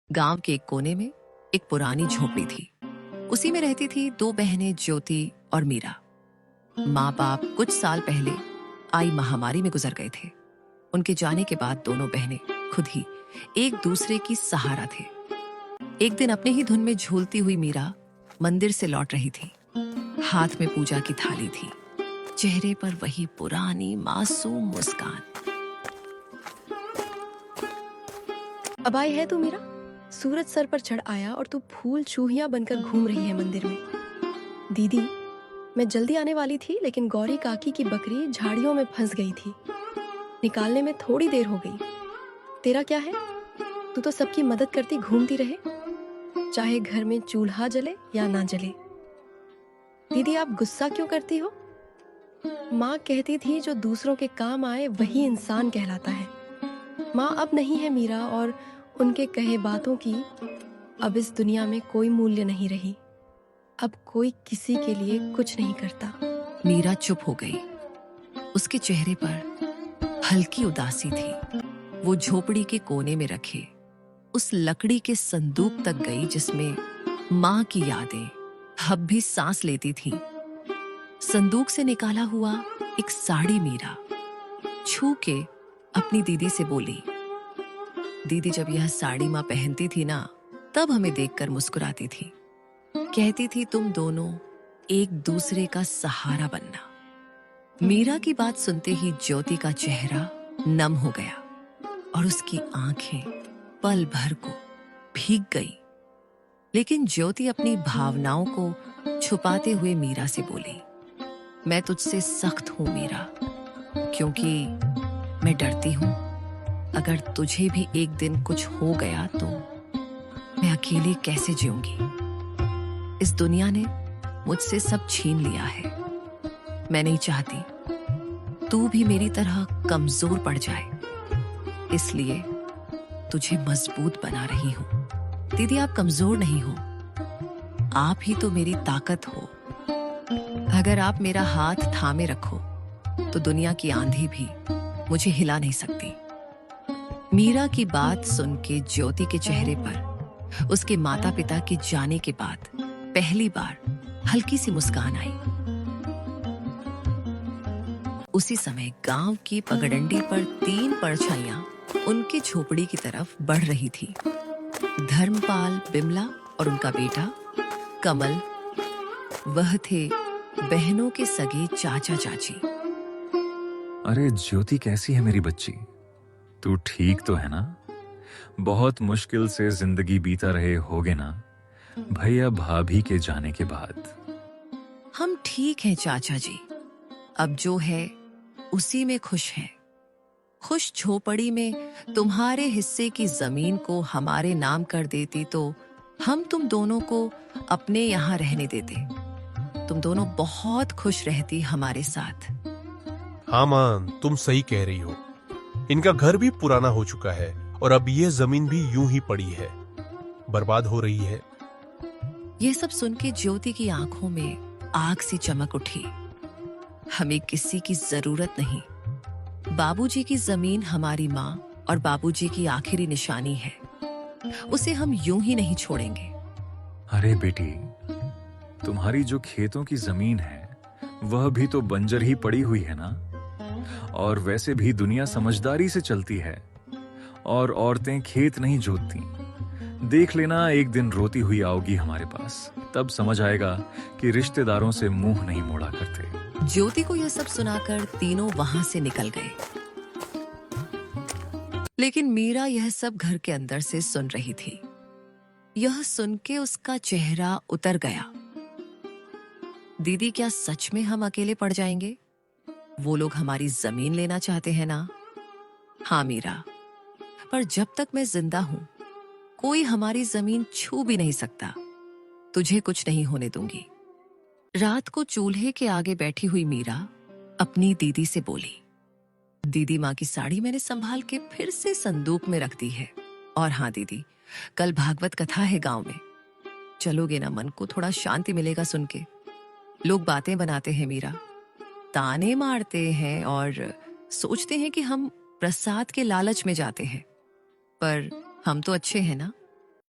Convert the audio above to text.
गांव के एक कोने में एक पुरानी झोपड़ी थी। उसी में रहती थी दो बहनें, ज्योति और मीरा। माँ बाप कुछ साल पहले आई महामारी में गुजर गए थे। उनके जाने के बाद दोनों बहनें खुद ही एक दूसरे की सहारा थे। एक दिन अपने ही धुन में झूलती हुई मीरा मंदिर से लौट रही थी। हाथ में पूजा की थाली थी, चेहरे पर वही पुरानी मासूम मुस्कान। अब आई है तू मीरा? सूरज सर पर चढ़ आया और तू फूल चूहियां बनकर घूम रही है मंदिर में। दीदी, मैं जल्दी आने वाली थी, लेकिन गौरी काकी की बकरी झाड़ियों में फंस गई थी। निकालने में थोड़ी देर हो गई। तेरा क्या है? तू तो सबकी मदद करती घूमती रहे, चाहे घर में चूल्हा जले या ना जले। दीदी, आप गुस्सा क्यों करती हो? माँ कहती थी जो दूसरों के काम आए वही इंसान कहलाता है। माँ अब नहीं है मीरा, और उनके कहे बातों की अब इस दुनिया में कोई मूल्य नहीं रही। अब कोई किसी के लिए कुछ नहीं करता। मीरा चुप हो गई। उसके चेहरे पर हल्की उदासी थी। वो झोपड़ी के कोने में रखे उस लकड़ी के संदूक तक गई जिसमें माँ की यादें अब भी सांस लेती थीं। संदूक से निकाला हुआ एक साड़ी मीरा छू के अपनी दीदी से बोली, दीदी, जब यह साड़ी माँ पहनती थी ना, तब हमें देखकर मुस्कुराती थी। कहती थी तुम दोनों एक दूसरे का सहारा बनना। मीरा की बात सुनते ही ज्योति का चेहरा नम हो गया और उसकी आंखें पल भर को भीग गई। लेकिन ज्योति अपनी भावनाओं को छुपाते हुए मीरा से बोली, मैं तुझसे सख्त हूं मीरा, क्योंकि मैं डरती हूं अगर तुझे भी एक दिन कुछ हो गया तो मैं अकेली कैसे जीऊंगी। इस दुनिया ने मुझसे सब छीन लिया है। मैं नहीं चाहती तू भी मेरी तरह कमजोर पड़ जाए, इसलिए तुझे मजबूत बना रही हूं। दीदी, आप कमजोर नहीं हो, आप ही तो मेरी ताकत हो। अगर आप मेरा हाथ थामे रखो तो दुनिया की आंधी भी मुझे हिला नहीं सकती। मीरा की बात सुन के ज्योति के चेहरे पर उसके माता पिता के जाने के बाद पहली बार हल्की सी मुस्कान आई। उसी समय गांव की पगडंडी पर 3 परछाइयां उनकी झोपड़ी की तरफ बढ़ रही थी। धर्मपाल, बिमला और उनका बेटा कमल, वह थे बहनों के सगे चाचा चाची। अरे ज्योति, कैसी है मेरी बच्ची? तू ठीक तो है ना? बहुत मुश्किल से जिंदगी बीता रहे होगे ना भैया भाभी के जाने के बाद। हम ठीक हैं चाचा जी, अब जो है उसी में खुश हैं। खुश झोपड़ी में तुम्हारे हिस्से की जमीन को हमारे नाम कर देती तो हम तुम दोनों को अपने यहाँ रहने देते। तुम दोनों बहुत खुश रहती हमारे साथ। हाँ मां, तुम सही कह रही हो। इनका घर भी पुराना हो चुका है और अब ये जमीन भी यूं ही पड़ी है, बर्बाद हो रही है। ये सब सुन के ज्योति की आंखों में आग सी चमक उठी। हमें किसी की जरूरत नहीं। बाबूजी की जमीन हमारी माँ और बाबूजी की आखिरी निशानी है। उसे हम यूं ही नहीं छोड़ेंगे। अरे बेटी, तुम्हारी जो खेतों की जमीन है वह भी तो बंजर ही पड़ी हुई है ना। और वैसे भी दुनिया समझदारी से चलती है और औरतें खेत नहीं जोतती। देख लेना, एक दिन रोती हुई आओगी हमारे पास, तब समझ आएगा कि रिश्तेदारों से मुंह नहीं मोड़ा करते। ज्योति को यह सब सुनाकर तीनों वहां से निकल गए। लेकिन मीरा यह सब घर के अंदर से सुन रही थी। यह सुन के उसका चेहरा उतर गया। दीदी, क्या सच में हम अकेले पड़ जाएंगे? वो लोग हमारी जमीन लेना चाहते हैं ना? हाँ मीरा, पर जब तक मैं जिंदा हूं कोई हमारी जमीन छू भी नहीं सकता। तुझे कुछ नहीं होने दूंगी। रात को चूल्हे के आगे बैठी हुई मीरा अपनी दीदी से बोली, दीदी, माँ की साड़ी मैंने संभाल के फिर से संदूक में रख दी है। और हाँ दीदी, कल भागवत कथा है गांव में, चलोगे ना? मन को थोड़ा शांति मिलेगा सुन के। लोग बातें बनाते हैं मीरा, ताने मारते हैं और सोचते हैं कि हम प्रसाद के लालच में जाते हैं, पर हम तो अच्छे हैं ना।